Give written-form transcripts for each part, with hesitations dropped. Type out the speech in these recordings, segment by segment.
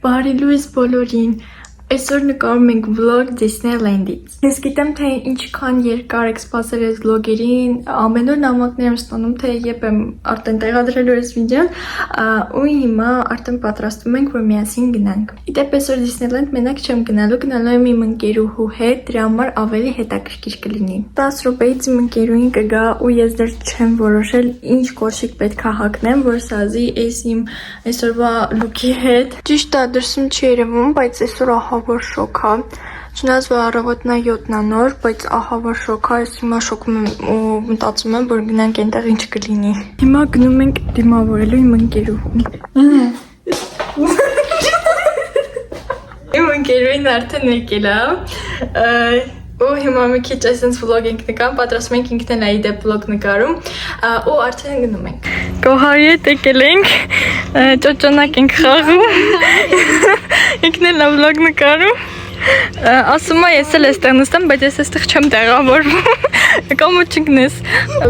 Բարի լույս բոլորին, այսօր նկարում ենք վլոգ Disneyland-ից։ Ես գիտեմ, թե ինչքան երկար եք սպասել այս վլոգերին, ամեն օր նամակներ եմ ստանում, թե երբ եմ արդեն տեղադրելու այս վիդեոն, ու հիմա արդեն պատրաստվում ենք, որ միասին գնանք։ Իդեպ այսօր Disneyland մենակ չեմ գնալու եմ իմ ընկերուհու հետ, դրա համար ավելի հետաքրքիր կլինի։ 10 րոպեից իմ ընկերուհին կգա ու ես դեռ չեմ որոշել ինչ կոշիկ պետք է հագնեմ, որ սազի այս իմ այսօրվա լուքի հետ։ Ճիշտ է, դրսում չի երևում, բայց այսօր ահա որ շոկ է։ Չնայած որ առավոտն է 7-ն նոր, բայց ահա որ շոկ է, ես հիմա շոկում եմ ու մտածում եմ, որ գնանք այնտեղ ինչ կլինի։ Հիմա գնում ենք դիմավորելու իմ ընկերուհուն։ Իմ ընկերուհին արդեն եկել է։ Ու հիմա մի քիչ այսպես վլոգ ենք նկարում, պատրաստում ենք ինքն էլ իդեպ վլոգ նկարում ու արդեն գնում ենք։ Գոհարի հետ եկել ենք, ճոճոնակ ենք խաղում։ Ինքն էլ վլոգ նկարում։ Ասում է ես էլ էստեղ նստեմ, բայց ես էստեղ չեմ տեղավորվում։ Կամ ու չգնես։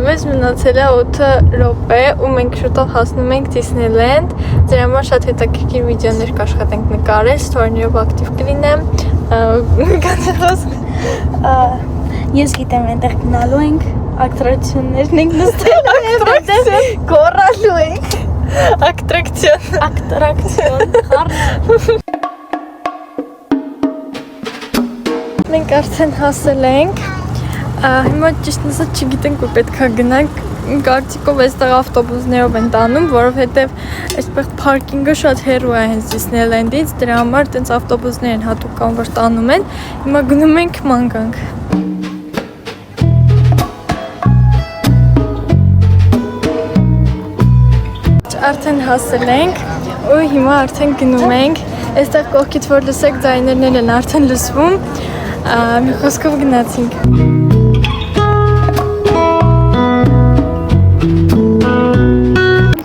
Մեզ մնացել է 8 րոպե ու մենք շուտով հասնում ենք Disneyland։ Դրա համար շատ հետաքրքիր վիդեոներ կաշխատենք նկարել, ստորիներով ակտիվ կլինեմ։ Ես գիտեմ այնտեղ գնալու ենք, ակտրակցիոններն ենք նստել, գոռալու ենք։ Ակտրակցիոն, Մենք արդեն հասել ենք, հիմա ճիշտ ասած չգիտենք որ պետք է գնանք, կարծիքով այստեղ ավտոբուսներով են տանում, որովհետև այստեղ փարքինգը շատ հեռու է հենց Disneyland-ից, դրա համար տենց ավտոբուսներ են հատուկ կան, որ տանում են, հիմա գնում ենք ման գանք։ Արդեն հասել ենք ու հիմա արդեն գնում ենք, այստեղ կողքից որ լսեք ձայներն են արդեն լսվում, մի խոսքով գնացինք։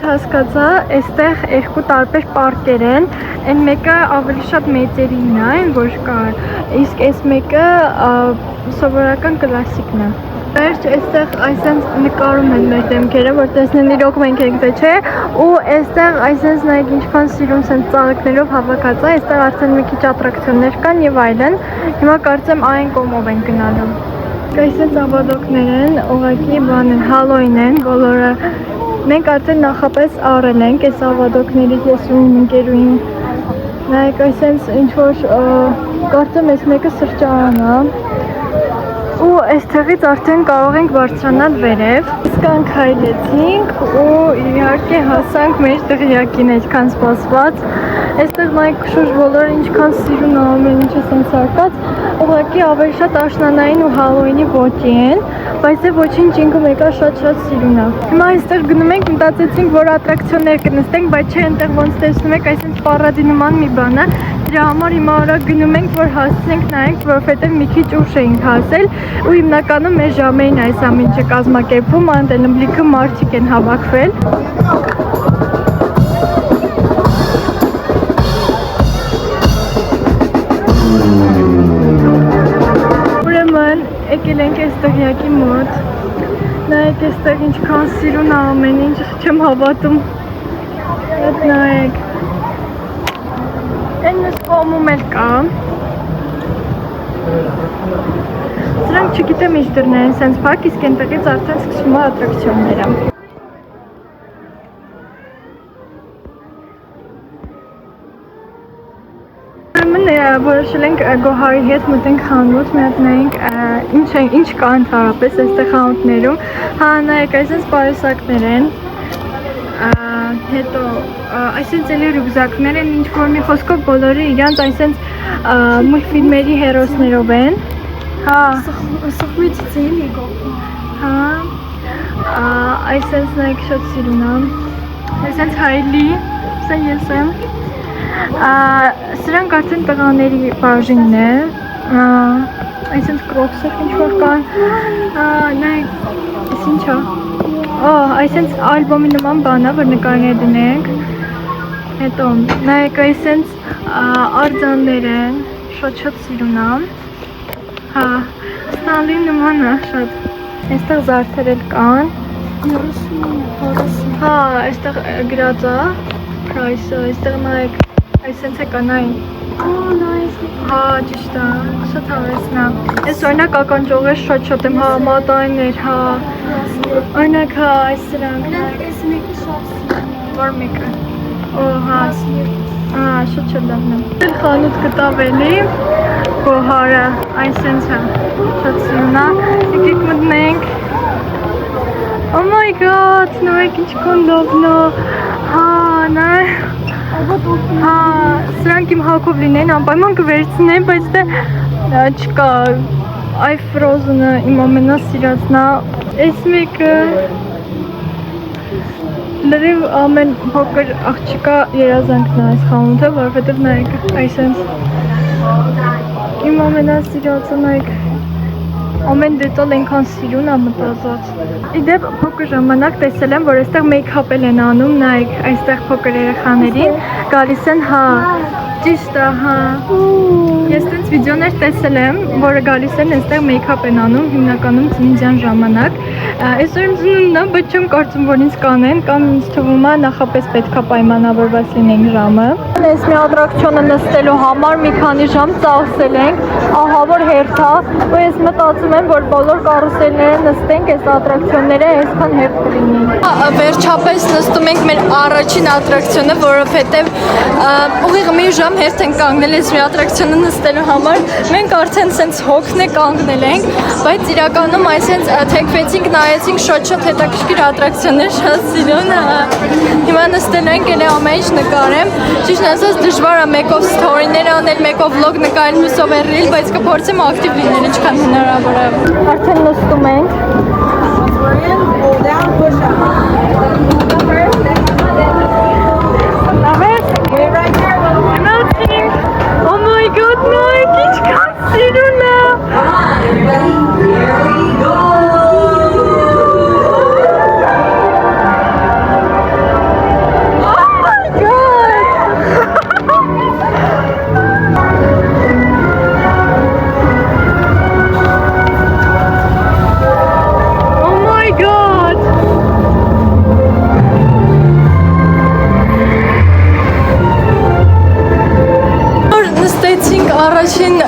Հասկացա, այստեղ երկու տարբեր պարկեր են, այն մեկը ավելի շատ մեծերին է, որ կար, իսկ այս մեկը սովորական կլասիկն է։ Վերջ այստեղ այսենց նկարում են մեր դեմքերը, որ տեսնեն իրոք մենք ենք թե չէ, ու այստեղ այսենց նայեք ինչքան սիրուն են ծաղիկներով հավաքած է, այստեղ արդեն մի քիչ ատրակցիոններ կան եւ այլն։ Հիմա կարծեմ այն կողմով են գնալու։ Այսենց ավադոկներ են, ուղղակի բան են, հալոին են, բոլորը։ Մենք արդեն նախապես առել ենք այս ավադոկներից ես ու իմ ընկերուհին։ Նայեք այսենց ինչ որ կարծեմ այս մեկը սրճարան է։ Ու այստեղից արդեն կարող ենք բարձրանալ վերև։ Իսկան քայլեցինք ու իհարկե հասանք մեր դղյակին այդքան սպասված։ Այստեղ նայեք շուտ բոլորը ինչքան սիրուն է ամեն ինչը սենց արկած, ուղղակի ավելի շատ աշնանային ու հալոուինի ոճի են, բայց դե ոչինչ ինքը մեկը շատ սիրուն է։ Հիմա այստեղ գնում ենք, մտածեցինք, որ ատրակցիոններ կնստենք, բայց չէ, այնտեղ ոնց տեսնում եք, այսինքն պարադի նման մի բան է։ Դրա համար հիմա արագ գնում ենք, որ հասնենք նայենք, որովհետև մի քիչ ուշ էինք հասել ու հիմնականում մեր ժամերին այս ամեն ինչը կազմակերպվում, անտելմբլիքը մարդիկ են հավաքվել։ Ուրեմն եկել ենք այս դղյակի մոտ, նայեք այստեղ ինչքան սիրուն է ամեն ինչ, չեմ հավատում, հետ նայեք, այն մեզ կողմում էլ կա, սրանք չգիտեմ ինչ դրներ են սենց պակ, իսկ ենտեղից արդեն սկսվում է ատրակցիոնները։ Որոշել ենք Գոհարի հետ մտենք խանութ, մի հատ նայենք ինչ կա ընդհանրապես այստեղ խանութներում։ Հա, նայեք, այսպես պարեսակներ են, հետո այսպես էլի ռյուկզակներ են, ինչ որ մի խոսքով բոլորը իրանց այսպես մուլտֆիլմերի հերոսներով են։ Հա, սխմիցից էլի գոհ։ Հա, այսպես նայեք շատ սիրուն է, այսպես հայլի, սա ես եմ։ Սրանք արդեն տղաների բաժինն է, այսինքն կրոքսեր ինչ-որ կան, նայեք, ես ինչ է, այսինքն ալբոմի նման բան է, որ նկարներ դնենք, հետո նայեք այսինքն արձաններ են, շատ սիրուն է, հա, ստանլի նման է շատ, այստեղ զարդեր էլ կան, հա, այստեղ գրած է, price-ը, այստեղ նայեք Այսինքն է կանային։ Oh, nice. Հա, ճիշտ է, շատ հավեսն է։ Ես օրինակ ականջողը շատ եմ, հա, մատայներ, հա, օրինակ, հա, այս սրանքներ։ Այս մեկը շատ Որ մեկը։ Օ, հա, շատ լավն է։ Խանութ գտավ էլի, գոհարը, այսինքն է, շատ սիրուն է։ Եկեք մտնենք։ Oh my god, նայեք ինչքան լավն է։ Հա, նայ։ Հա, սրանք իմ հակով լինեն, անպայման կվերցնեմ, բայց դե չկա, այ Frozen-ը իմ ամենասիրածն է, այս մեկը լրիվ ամեն փոքր աղջիկա երազանքն է այս խանութը, որովհետև նայեք, այսենց իմ ամենասիրածը նայեք, ամեն դետալ ենքան սիրուն է մտածած։ Իդեպ փոքր ժամանակ տեսել եմ, որ այստեղ մեյքափ են անում, նայեք, այստեղ փոքր երեխաներին, գալիս են, հա, ճիշտ է, հա։ Ես տենց վիդեոներ տեսել եմ, որը գալիս են այստեղ մեյքափ են անում, հիմնականում ծննդյան ժամանակ։ Այսօր իմ ծնունդն է, բայց չեմ կարծում, որ ինձ կանեն, կամ ինձ թվում է նախապես պետքա պայմանավորված լինենք ժամը։ Այս մի ատրակցիոնը նստելու համար մի քանի ժամ ծախսել ենք, ահա որ հերթ է, ու ես մտածում եմ, որ բոլոր կարուսելները նստենք, այս ատրակցիոնները այսքան հերթ կլինի։ Վերջապես նստում ենք մեր առաջին ատրակցիոնը, որովհետև ուղիղ մի ժամ հերթ ենք կանգնել այս մի ատրակցիոնը նստելու համար։ Մենք արդեն սենց հոգն է կանգնել ենք, բայց իրականում այսենց թեքվեցինք, նայեցինք շատ հետաքրքիր ատրակցիոններ, շատ սիրուն է։ Հիմա նստել ենք, էլ ամեն ինչ նկարեմ։ Ճիշտ ասած դժվար է մեկով սթորիներ անել, մեկով վլոգ նկարել, մյուսով ռիլ, բայց կփորձեմ ակտիվ լինել ինչքան հնարավոր է։ Արդեն նստում ենք։ Oh my god, նայեք ինչքան սիրուն է։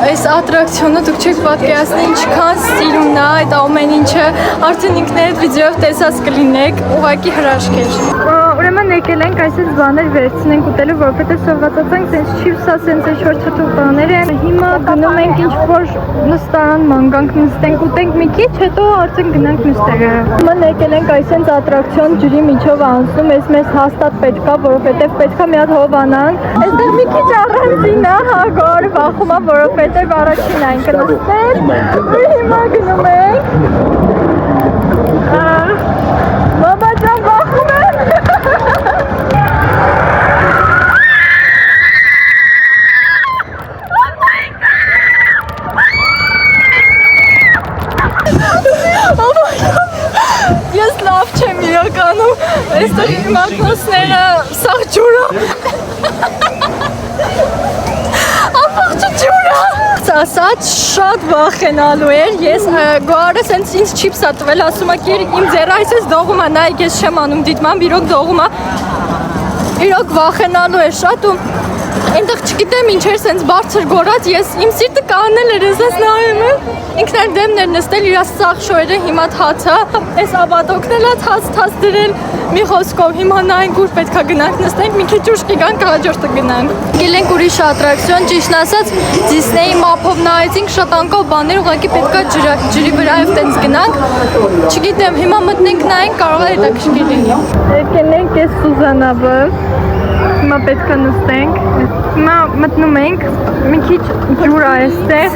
Այս ատրակցիոնը դուք չեք պատկերացնի ինչքան սիրուն է այդ ամեն ինչը, արդեն ինքներդ վիդեոյով տեսած կլինեք, ուղղակի հրաշք էր։ Ուրեմն եկել ենք այսպես բաներ վերցնենք ուտելու, որովհետև սովորացած ենք սենց չիպսա, սենց ինչ-որ թթու բաներ են։ Հիմա գնում ենք ինչ-որ նստարան մանկանք նստենք, ուտենք մի քիչ, հետո արդեն գնանք մյուս տեղը։ Հիմա եկել ենք այսպես ատրակցիոն ջրի միջով անցնում, այս մեզ հաստատ պետք է, որովհետև պետք է մի հատ հով անանք։ Այստեղ մի քիչ առանձին է, հա, գոր վախում է, որովհետև առաջին այն կնստել, ու հիմա գնում ենք։ Մամա ջան վախում եմ։ Ես լավ չեմ իրականում, այստեղ իմ ակնոցները սաղ ջուրա։ Ամբողջը ջուրա։ Ասած շատ վախենալու էր, ես գոհարը սենց ինձ չիպս է տվել, ասում է կեր իմ ձեռը այսպես դողում է, նայեք ես չեմ անում դիտման, իրոք դողում է, իրոք վախենալու էր շատ ու այնտեղ չգիտեմ ինչ էր սենց բարձր գորած, ես իմ սիրտը կանել էր, ես ես նայում եմ, ինքն էր դեմն էր նստել իր սաղ շոյերը հիմա թացը, այս աբադոքն էլ թաց դրել, մի խոսքով հիմա նայենք ուր պետք է գնանք նստենք, մի քիչ ուշ կգանք հաջորդը գնանք։ Գել ենք ուրիշ ատրակցիոն, ճիշտն ասած Disney մափով նայեցինք շատ անկավ բաներ, ուղղակի պետք է ջրի վրայով տենց գնանք, չգիտեմ հիմա մտնենք նայենք կարող է հետաքրքիր լինի։ Եկել ենք այս Սուզանավը, հիմա պետք է նստենք, հիմա մտնում ենք, մի քիչ ջուր է այստեղ,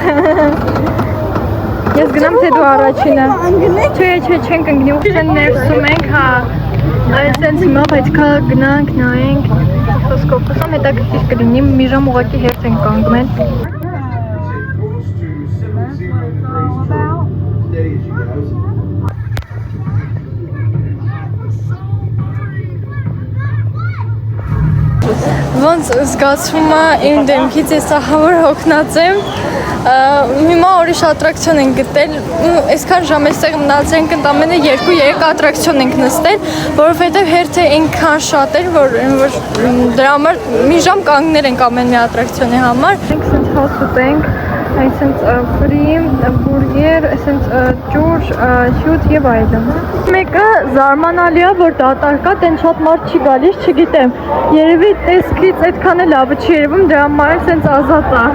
ես գնամ թե դու առաջինը, չէ չենք ընգնի, ուղղեն ներսում ենք, հա, այսենց հիմա պետք է գնանք, նայենք, խոսքով խոսամ հետաքրքիր կլինի, մի ժամ ուղղակի հերթ ենք կանգնել։ Ոնց զգացվում է իմ դեմքից, ես ահավոր հոգնած եմ, Հիմա ուրիշ ատրակցիոն ենք գտել, այսքան ժամ այստեղ մնացել ենք ընդամենը 2-3 ատրակցիոն ենք նստել, որովհետև հերթը այնքան շատ էր, որ դրա համար մի ժամ կանգնել ենք ամեն մի ատրակցիոնի համար։ Մենք սենց հաց ուտենք, այսենց ֆրի, բուրգեր, այսենց ջուր, հյութ եւ այլն։ Մեկը զարմանալի է, որ դատարկ է, տեն շատ մարդ չի գալիս, չգիտեմ։ Երևի տեսքից այդքան էլ լավը չի երևում, դրա համար սենց ազատ է։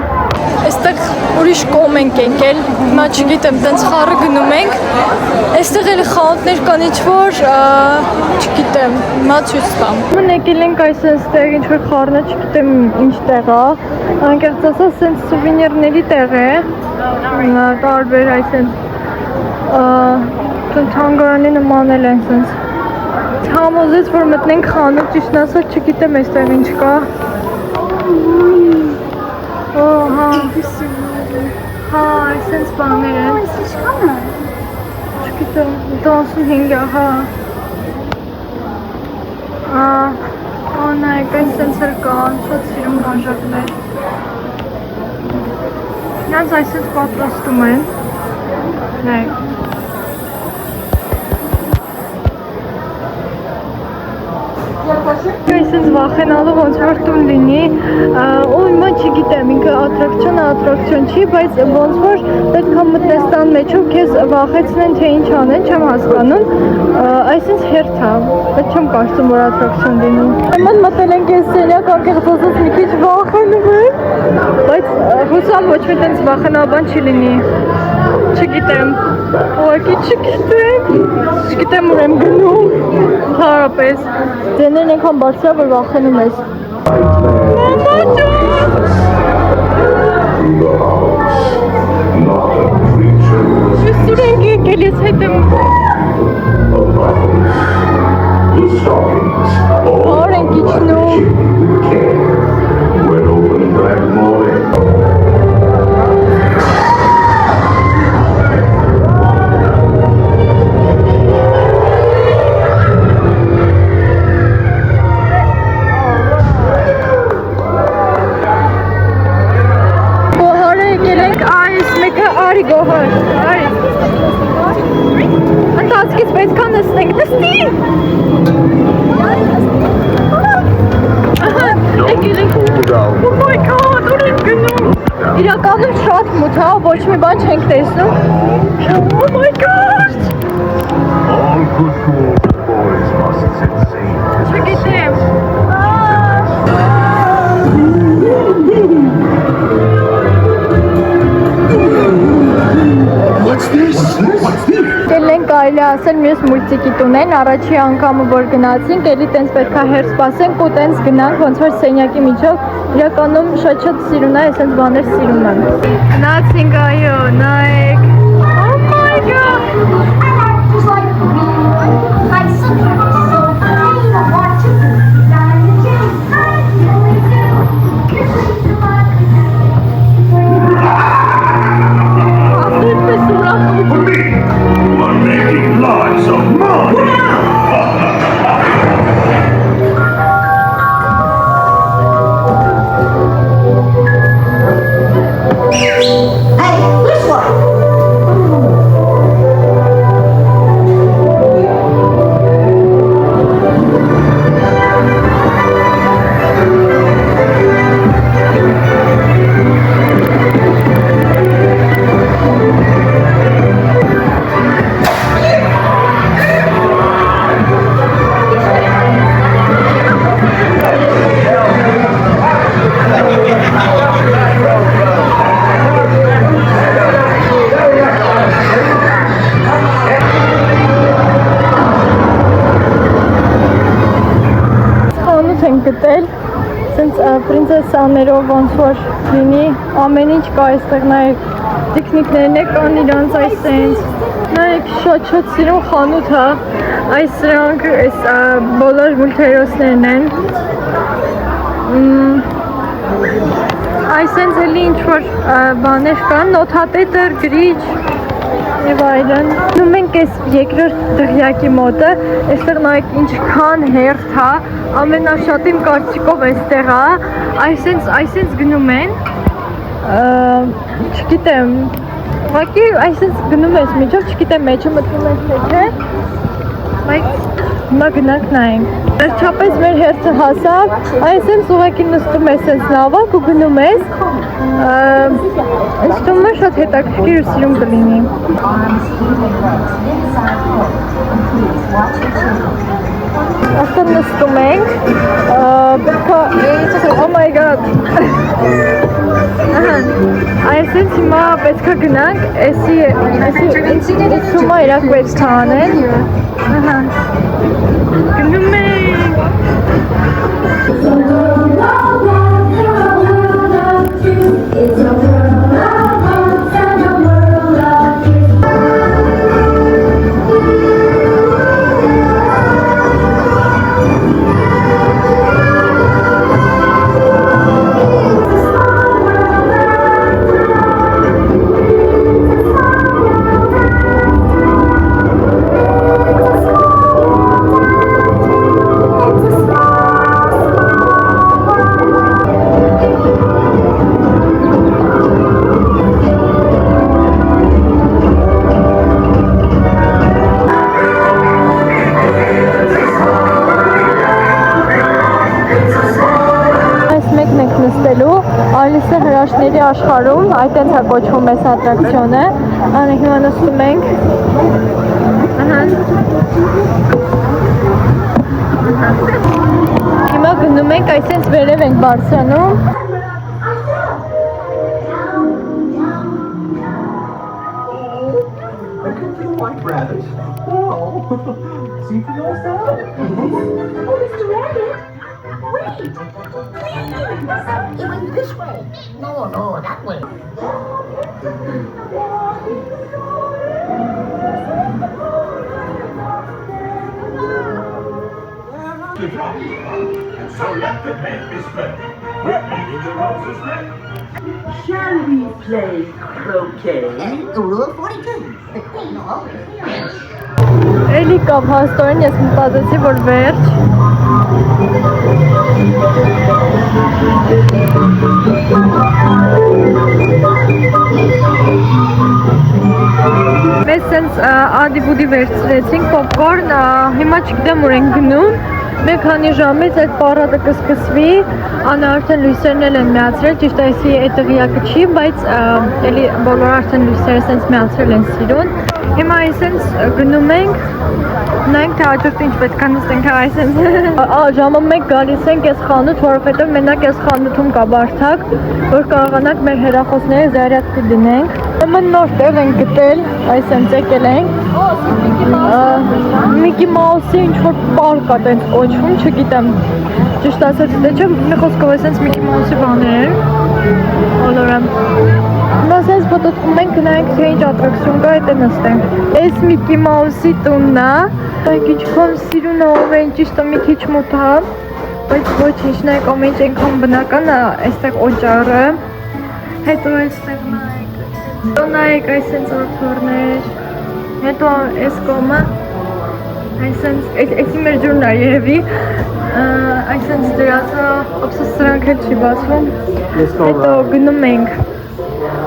Այստեղ ուրիշ կողմ ենք եկել, հիմա չգիտեմ, տենց խառը գնում ենք, այստեղ էլ խանութներ կան ինչ-որ, չգիտեմ, հիմա ցույց տամ։ Ման եկել ենք այսպես տեղ, ինչ-որ խառնը, չգիտեմ ինչ տեղ է, անկեղծ ասած սենց սուվենիրների տեղ է, տարբեր այսպես թանգարանի նման էլ են սենց։ Համոզեց, որ մտնենք խանութ, ճիշտն ասած չգիտեմ այստեղ ինչ կա։ Հա, այսպես բաներ են։ Չգիտեմ, 15 է, հա։ Նայեք, այսպես էլ կան, շատ սիրում բաժակներ։ Նրանց այսպես պատրաստում են։ Նայեք։ Այսպես վախենալու ոնց որ տուն լինի, ու հիմա չգիտեմ, ինքը ատրակցիոն չի, բայց ոնց որ պետք է մտնես տան մեջ ու քեզ վախեցնեն, թե ինչ անեն, չեմ հասկանում, այսպես հերթ է, բայց չեմ կարծում, որ ատրակցիոն լինի։ Ման մտել ենք այս սենյակ, անկեղծ ասած մի քիչ վախենում եմ, բայց հուսամ ոչ մի տենց վախենալ բան չի լինի։ Չգիտեմ, ուղղակի չգիտեմ ուր եմ գնում, հարապես, ձեներն ենքան բարձր է, որ վախենում ես։ Սուր ենք եկել, ես հետ եմ։ Հոր ենք իջնում։ Ընթացքից պետք է նստենք, նստի! Oh my god, ուր ենք գնում։ Իրականում շատ մութ է, ոչ մի բան չենք տեսնում։ Oh my god! All good boys must sit safe. Չգիտեմ։ What's this? Կելենք կարելի ասել մյուս մուլտիկի տունեն, առաջի անգամը որ գնացինք, էլի տենց պետք է հեր սպասենք ու տենց գնանք, ոնց որ սենյակի միջով, իրականում շատ սիրուն է, այսենց բաներ սիրում եմ։ Գնացինք այո, նայեք։ Oh my god! I'm making lots of money. Hey, this one. Գտել, սենց պրինցեսաներով ոնց որ լինի, ամեն ինչ կա այստեղ, նայեք, տիկնիկներն է կան իրանց այս սենց, նայեք շատ սիրում խանութ է, այս սրանք այս բոլոր մուլտհերոսներն են, այս սենց էլի ինչ որ բաներ կան, նոթատետր, գրիչ, եւ այլն։ Նու մենք այս երկրորդ դղյակի մոտը, այստեղ նայեք ինչքան հերթ է, ամենաշատին կարծիքով այստեղ է, այսենց գնում են, չգիտեմ, ուղղակի այսպես գնում ես միջով, չգիտեմ մեջը մտնում ես թե չէ, բայց հիմա գնանք նայենք։ Վերջապես մեր հերթը հասավ, այսպես ուղղակի նստում ես այս նավակ ու գնում ես, ինձ թվում է շատ հետաքրքիր ու սիրուն կլինի։ Այստեղ նստում ենք, oh my god, այսպես հիմա պետք է գնանք, էսի թվում է իրակ պետք է անեն, գնում ենք։ Ալիսը հրաշքների աշխարհում, այդտենց է կոչվում այս ատրակցիոնը, անենք հիմա նստում ենք, հիմա գնում ենք, այսենց վերև ենք բարձրանում, Rabbit. Oh, see for yourself. Oh, Mr. Rabbit. Wait. Please. It went this way. No, that way. And so let the pen be spent. We're meeting the Rose's neck. Shall we play croquet? The rule of 42. The queen will always be rich. Էլի կապ հաստորեն ես մտածեցի, որ վերջ Մեզ սենց ադի-բուդի վերցրեցինք պոպկորն, հիմա չգիտեմ ուր ենք գնում Մեկ քանի ժամից այդ պարադը կսկսվի, Անա արդեն լույսերն էլ են միացրել, ճիշտ այսի այդ տղիակը չի, բայց էլի բոլոր արդեն լույսերը սենց միացրել են սիրուն Հիմա այսենց գնում ենք, նայենք թե հաջորդ ինչ պետք է նստենք այսենց Ժամը մեկ գալիս ենք այս խանութ, որովհետև մենակ այս խանութում կա բարդակ, որ կարողանանք մեր հեռախոսները զարյատկի դնենք Ուրեմն նոր տեղ ենք գտել, այսենց եկել ենք Միկի Մաուսի ինչ-որ պարկ է տենց կոչվում, չգիտեմ Ճիշտ ասած դե չէ, մի խոսքով այսենց Միկի Մաուսի բաներ են Բոլորը Հիմա ասենց պոտոտվում ենք գնանք թե ինչ ատրակցիոն կա այդ է նստենք Այս Միկի Մաուսի տունն է Բայց ինչքան սիրուն է ով են ճիշտ մի քիչ մոտ է Բայց ոչ ինչ նայեք ամեն ինչ այնքան բնական է այստեղ օճառը Հետո այստեղ նայեք այսենց որդորներ Հետո այս կոմը Այսենց, էսի մեր ջուրն է երևի Այսենց դրածա, ապսոս սրանք էլ չի բացվում Հետո գնում ենք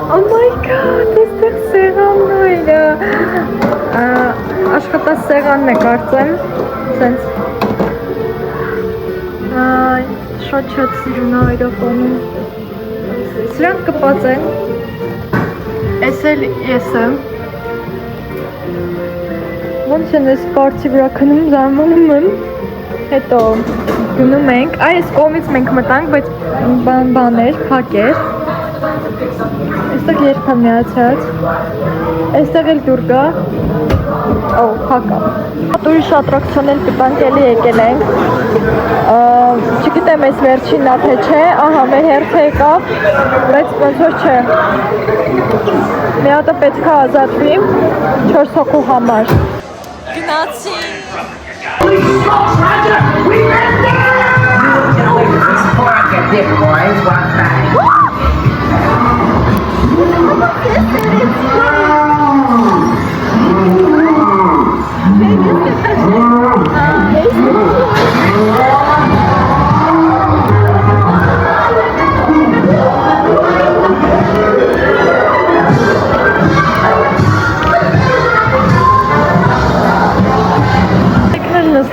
Oh my god, այստեղ սեղանն է Աշխատած սեղանն է կարծեմ Այսենց Շատ սիրուն է այրապանում Սրանք կպած են Ես էլ ես եմ Ոնց են ես պարծի վրա քնում զարմանում եմ Հետո գնում ենք Այս կողմից մենք մտանք, բայց բաներ, փակ էր Այստեղ երբ է միացած Այստեղ էլ դուր կա Օ, փակ է Ուրիշ ատրակցիոն էլ գտանք էլի եկել ենք Չգիտեմ այս վերջինն է թե չէ Ահա, մեր հերթը եկավ Բայց ոնց որ չէ Մի հատը պետք է ազատվի 4 հոգու համար Գնացինք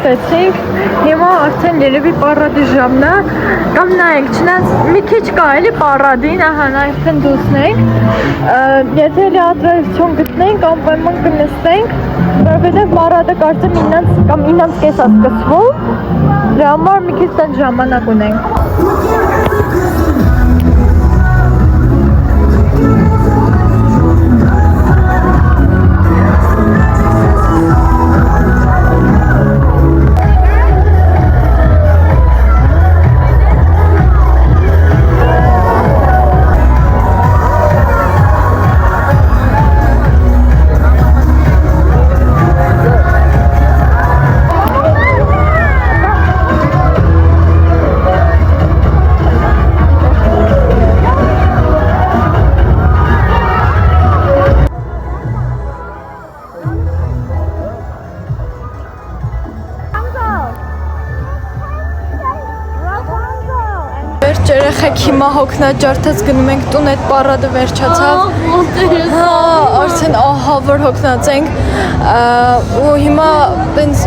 նստեցինք, հիմա արդեն երևի պարադի ժամն է, կամ նայենք, չնայած մի քիչ կա էլի պարադին, ահա նայենք դուսնենք, եթե էլի ատրակցիոն գտնենք, անպայման կնստենք, որովհետև պարադը կարծեմ 9 կամ 9:30 է սկսվում, դրա համար մի քիչ տենց ժամանակ ունենք։ Վերջ երեխեք հիմա հոգնաջարդած գնում ենք տուն, այդ պարադը վերջացավ։ Հա, արդեն ահա որ հոգնած ենք ու հիմա տենց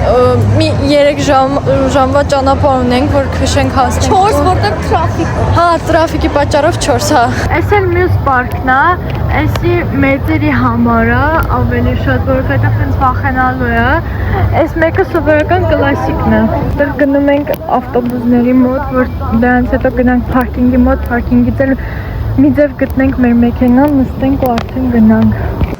մի 3 ժամվա ճանապարհ ունենք, որ քշենք հասնենք։ 4, որտեղ տրաֆիկ։ Հա, տրաֆիկի պատճառով 4, հա։ Այս էլ մյուս պարկն է, այսի մեծերի համար է, ավելի շատ, որովհետև տենց վախենալու է։ Այս մեկը սովորական կլասիկն է։ Դեռ գնում ենք ավտոբուսների մոտ, որ դրանից հետո գնանք պարկինգի մոտ, պարկինգից էլ մի ձև գտնենք մեր մեքենան, նստենք ու արդեն գնանք։